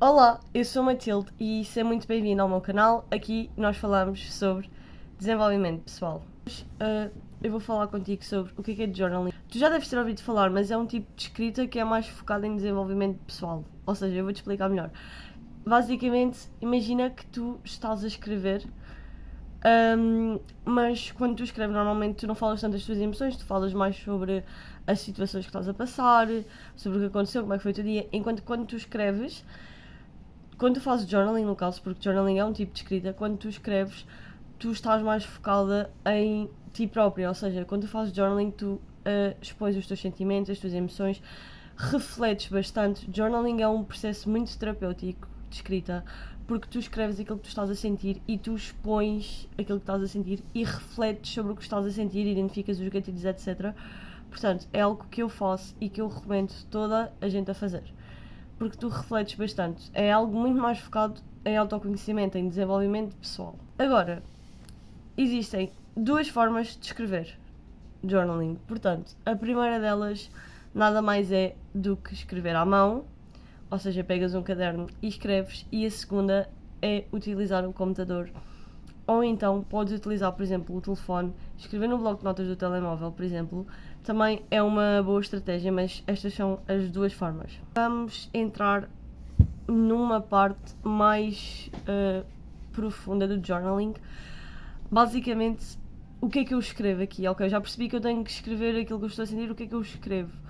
Olá, eu sou a Matilde e seja muito bem-vindo ao meu canal. Aqui nós falamos sobre desenvolvimento pessoal. Hoje, eu vou falar contigo sobre o que é journaling. Tu já deves ter ouvido falar, mas é um tipo de escrita que é mais focado em desenvolvimento pessoal. Ou seja, eu vou-te explicar melhor. Basicamente, imagina que tu estás a escrever, mas quando tu escreves normalmente tu não falas tanto das tuas emoções, tu falas mais sobre as situações que estás a passar, sobre o que aconteceu, como é que foi o teu dia, enquanto quando tu escreves, quando tu fazes journaling, no caso, porque journaling é um tipo de escrita, quando tu escreves, tu estás mais focada em ti própria, ou seja, quando tu fazes journaling, tu expões os teus sentimentos, as tuas emoções, refletes bastante. Journaling é um processo muito terapêutico de escrita, porque tu escreves aquilo que tu estás a sentir e tu expões aquilo que estás a sentir e refletes sobre o que estás a sentir, identificas os gatilhos, etc. Portanto, é algo que eu faço e que eu recomendo toda a gente a fazer, porque tu refletes bastante. É algo muito mais focado em autoconhecimento, em desenvolvimento pessoal. Agora, existem duas formas de escrever journaling. Portanto, a primeira delas nada mais é do que escrever à mão, ou seja, pegas um caderno e escreves, e a segunda é utilizar o computador. Ou então podes utilizar, por exemplo, o telefone, escrever no bloco de notas do telemóvel, por exemplo, também é uma boa estratégia, mas estas são as duas formas. Vamos entrar numa parte mais profunda do journaling. Basicamente, o que é que eu escrevo aqui? Ok, já percebi que eu tenho que escrever aquilo que eu estou a sentir, o que é que eu escrevo?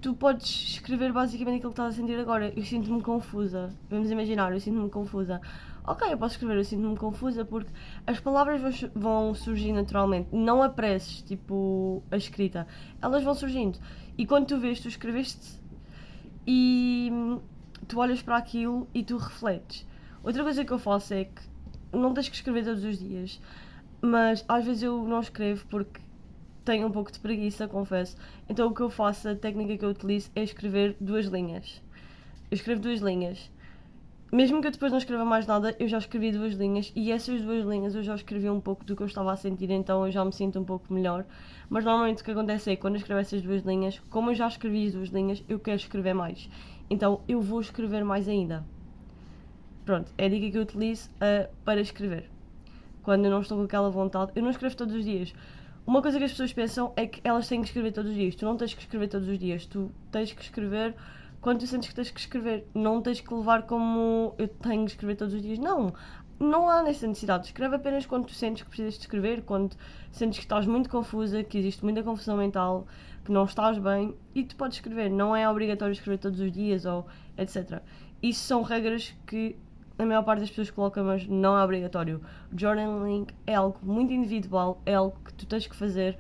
Tu podes escrever basicamente aquilo que estás a sentir agora. Eu sinto-me confusa. Vamos imaginar, eu sinto-me confusa. Ok, eu posso escrever, eu sinto-me confusa porque as palavras vão surgir naturalmente. Não apresses, tipo, a escrita. Elas vão surgindo. E quando tu vês, tu escreveste e tu olhas para aquilo e tu refletes. Outra coisa que eu faço é que não tens que escrever todos os dias, mas às vezes eu não escrevo porque tenho um pouco de preguiça, confesso. Então o que eu faço, a técnica que eu utilizo é escrever duas linhas. Eu escrevo duas linhas. Mesmo que eu depois não escreva mais nada, eu já escrevi duas linhas e essas duas linhas eu já escrevi um pouco do que eu estava a sentir, então eu já me sinto um pouco melhor. Mas normalmente o que acontece é que quando eu escrevo essas duas linhas, como eu já escrevi as duas linhas, eu quero escrever mais. Então eu vou escrever mais ainda. Pronto, é a dica que eu utilizo para escrever. Quando eu não estou com aquela vontade, eu não escrevo todos os dias. Uma coisa que as pessoas pensam é que elas têm que escrever todos os dias. Tu não tens que escrever todos os dias. Tu tens que escrever quando tu sentes que tens que escrever. Não tens que levar como eu tenho que escrever todos os dias. Não. Não há nessa necessidade. Escreve apenas quando tu sentes que precisas de escrever, quando sentes que estás muito confusa, que existe muita confusão mental, que não estás bem, e tu podes escrever. Não é obrigatório escrever todos os dias ou etc. Isso são regras que a maior parte das pessoas coloca, mas não é obrigatório. O journaling é algo muito individual, é algo que tu tens que fazer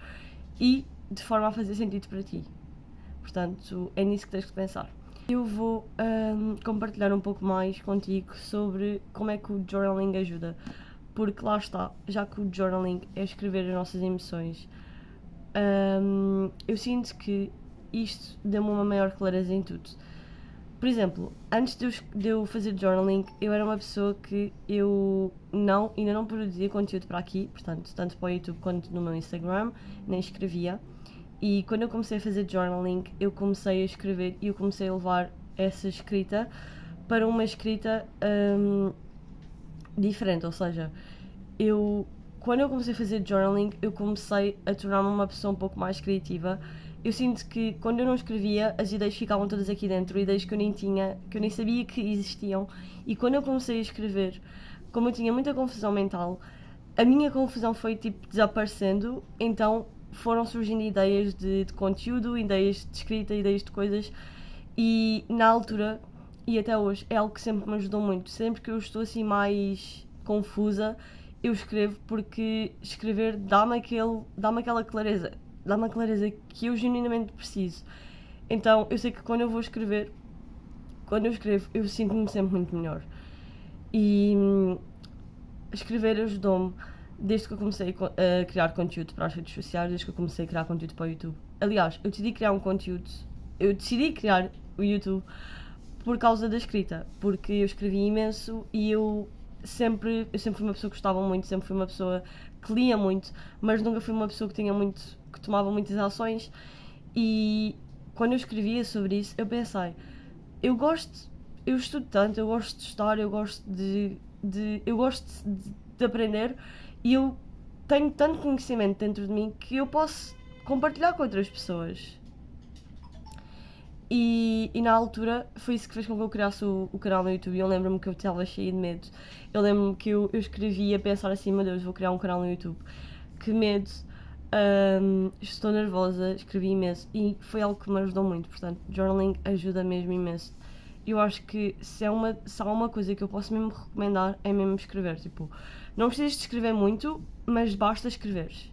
e de forma a fazer sentido para ti. Portanto, é nisso que tens que pensar. Eu vou compartilhar um pouco mais contigo sobre como é que o journaling ajuda. Porque lá está, já que o journaling é escrever as nossas emoções, eu sinto que isto deu-me uma maior clareza em tudo. Por exemplo, antes de eu fazer journaling, eu era uma pessoa que eu ainda não produzia conteúdo para aqui, portanto, tanto para o YouTube quanto no meu Instagram, nem escrevia. E quando eu comecei a fazer journaling, eu comecei a escrever e eu comecei a levar essa escrita para uma escrita diferente, ou seja, quando eu comecei a fazer journaling, eu comecei a tornar-me uma pessoa um pouco mais criativa. Eu sinto que quando eu não escrevia, as ideias ficavam todas aqui dentro, ideias que eu nem tinha, que eu nem sabia que existiam. E quando eu comecei a escrever, como eu tinha muita confusão mental, a minha confusão foi tipo desaparecendo, então foram surgindo ideias de conteúdo, ideias de escrita, ideias de coisas. E na altura, e até hoje, é algo que sempre me ajudou muito. Sempre que eu estou assim mais confusa, eu escrevo, porque escrever dá-me aquela clareza, dá-me a clareza que eu genuinamente preciso. Então eu sei que quando eu vou escrever, quando eu escrevo, eu sinto-me sempre muito melhor. E escrever ajudou-me desde que eu comecei a criar conteúdo para as redes sociais, desde que eu comecei a criar conteúdo para o YouTube. Aliás, eu decidi criar o YouTube por causa da escrita, porque eu escrevi imenso e eu sempre fui uma pessoa que gostava muito, sempre fui uma pessoa que lia muito, mas nunca fui uma pessoa que tomava muitas ações. E quando eu escrevia sobre isso, eu pensei, eu gosto, eu estudo tanto, eu gosto de estudar, eu gosto eu gosto de aprender e eu tenho tanto conhecimento dentro de mim que eu posso compartilhar com outras pessoas. E na altura foi isso que fez com que eu criasse o canal no YouTube. Eu lembro-me que eu estava cheia de medo. Eu lembro-me que eu escrevia a pensar assim: meu Deus, vou criar um canal no YouTube. Que medo, estou nervosa, escrevi imenso. E foi algo que me ajudou muito. Portanto, journaling ajuda mesmo imenso. Eu acho que se há uma coisa que eu posso mesmo recomendar é mesmo escrever. Tipo, não precisas de escrever muito, mas basta escreveres.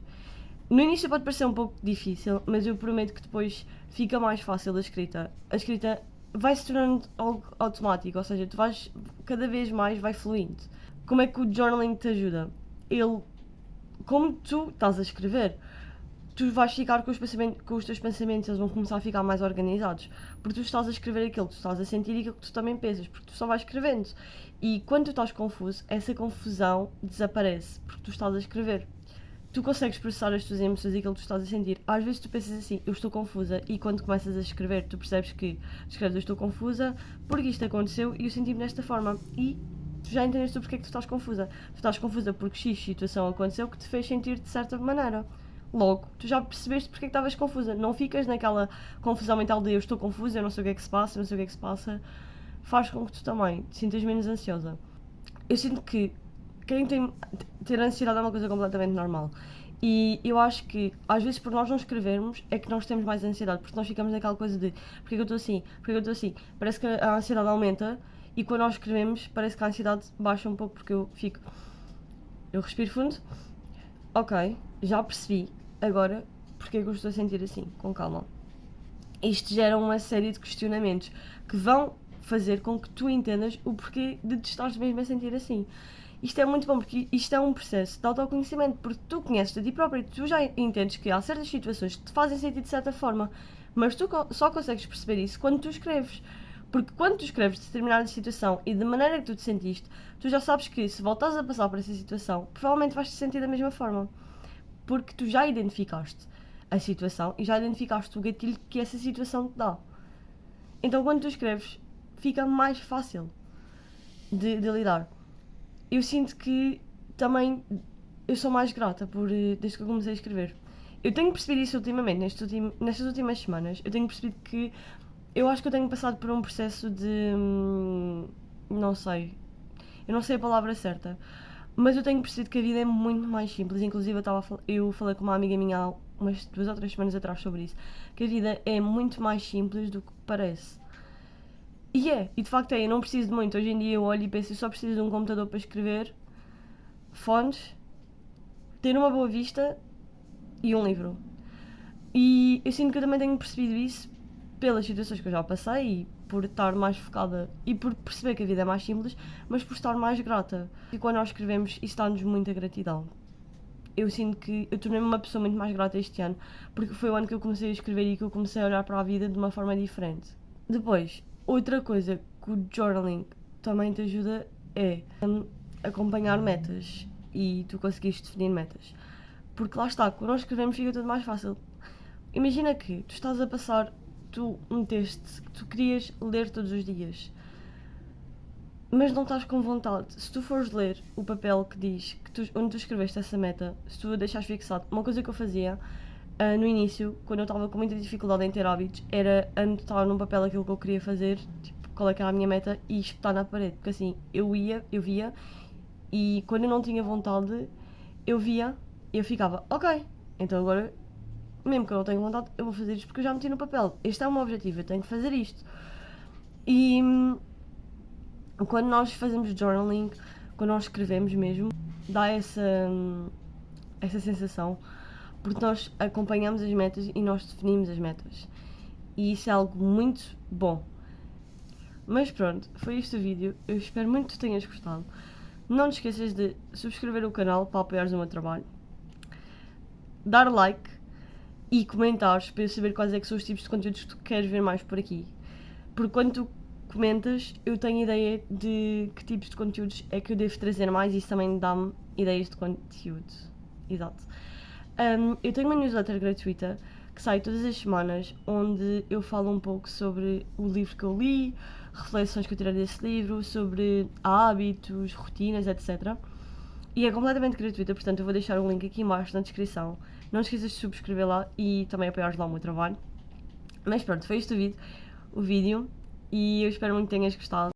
No início pode parecer um pouco difícil, mas eu prometo que depois fica mais fácil a escrita. A escrita vai se tornando algo automático, ou seja, tu vais cada vez mais vai fluindo. Como é que o journaling te ajuda? Como tu estás a escrever, tu vais ficar com os teus pensamentos, eles vão começar a ficar mais organizados, porque tu estás a escrever aquilo que tu estás a sentir e aquilo que tu também pensas, porque tu só vais escrevendo. E quando tu estás confuso, essa confusão desaparece, porque tu estás a escrever. Tu consegues processar as tuas emoções e aquilo que tu estás a sentir. Às vezes tu pensas assim, eu estou confusa, e quando começas a escrever, tu percebes que escreves, eu estou confusa porque isto aconteceu e eu senti-me desta forma. E tu já entendeste porque é que tu estás confusa. Tu estás confusa porque X situação aconteceu que te fez sentir de certa maneira. Logo, tu já percebeste porque é que estavas confusa. Não ficas naquela confusão mental de eu estou confusa, eu não sei o que é que se passa, eu não sei o que é que se passa. Faz com que tu também te sintas menos ansiosa. Eu sinto que ter ansiedade é uma coisa completamente normal. E eu acho que, às vezes, por nós não escrevermos, é que nós temos mais ansiedade, porque nós ficamos naquela coisa de porque é que eu estou assim, porque é que eu estou assim. Parece que a ansiedade aumenta e quando nós escrevemos, parece que a ansiedade baixa um pouco, porque eu respiro fundo, ok, já percebi, agora, porque é que eu estou a sentir assim, com calma. Isto gera uma série de questionamentos que vão fazer com que tu entendas o porquê de te estares mesmo a sentir assim. Isto é muito bom porque isto é um processo de autoconhecimento, porque tu conheces a ti próprio e tu já entendes que há certas situações que te fazem sentir de certa forma, mas tu só consegues perceber isso quando tu escreves. Porque quando tu escreves determinada situação e da maneira que tu te sentiste, tu já sabes que se voltares a passar por essa situação, provavelmente vais te sentir da mesma forma. Porque tu já identificaste a situação e já identificaste o gatilho que essa situação te dá. Então quando tu escreves, fica mais fácil de lidar. Eu sinto que também eu sou mais grata desde que eu comecei a escrever. Eu tenho percebido isso ultimamente, nestas últimas semanas. Eu tenho percebido que eu acho que eu tenho passado por um processo de. Não sei. Eu não sei a palavra certa. Mas eu tenho percebido que a vida é muito mais simples. Inclusive, eu falei com uma amiga minha há umas 2 ou 3 semanas atrás sobre isso. Que a vida é muito mais simples do que parece. E de facto é, eu não preciso de muito. Hoje em dia eu olho e penso, eu só preciso de um computador para escrever, fones, ter uma boa vista e um livro. E eu sinto que eu também tenho percebido isso pelas situações que eu já passei e por estar mais focada e por perceber que a vida é mais simples, mas por estar mais grata. E quando nós escrevemos, isso dá-nos muita gratidão. Eu sinto que eu tornei-me uma pessoa muito mais grata este ano, porque foi o ano que eu comecei a escrever e que eu comecei a olhar para a vida de uma forma diferente. Depois, outra coisa que o journaling também te ajuda é acompanhar metas e tu conseguiste definir metas. Porque lá está, quando nós escrevemos fica tudo mais fácil. Imagina que tu estás a passar, tu meteste que tu querias ler todos os dias, mas não estás com vontade. Se tu fores ler o papel que diz onde tu escreveste essa meta, se tu a deixares fixado, uma coisa que eu fazia no início, quando eu estava com muita dificuldade em ter hábitos, era anotar num papel aquilo que eu queria fazer, tipo, qual é que era a minha meta e espetar na parede. Porque assim, eu via, e quando eu não tinha vontade, eu via e eu ficava, ok, então agora, mesmo que eu não tenha vontade, eu vou fazer isto porque eu já meti no papel. Este é o meu objetivo, eu tenho que fazer isto. E quando nós fazemos journaling, quando nós escrevemos mesmo, dá essa sensação, porque nós acompanhamos as metas e nós definimos as metas. E isso é algo muito bom. Mas pronto, foi este o vídeo. Eu espero muito que tu tenhas gostado. Não te esqueças de subscrever o canal para apoiares o meu trabalho, dar like e comentares para eu saber quais é que são os tipos de conteúdos que tu queres ver mais por aqui. Porque quando tu comentas, eu tenho ideia de que tipos de conteúdos é que eu devo trazer mais e isso também dá-me ideias de conteúdo. Exato. Eu tenho uma newsletter gratuita que sai todas as semanas, onde eu falo um pouco sobre o livro que eu li reflexões que eu tirei desse livro, sobre hábitos, rotinas, etc. E é completamente gratuita, portanto eu vou deixar o link aqui embaixo na descrição. Não te esqueças de subscrever lá e também apoiares lá o meu trabalho. Mas pronto, foi este o vídeo e eu espero muito que tenhas gostado.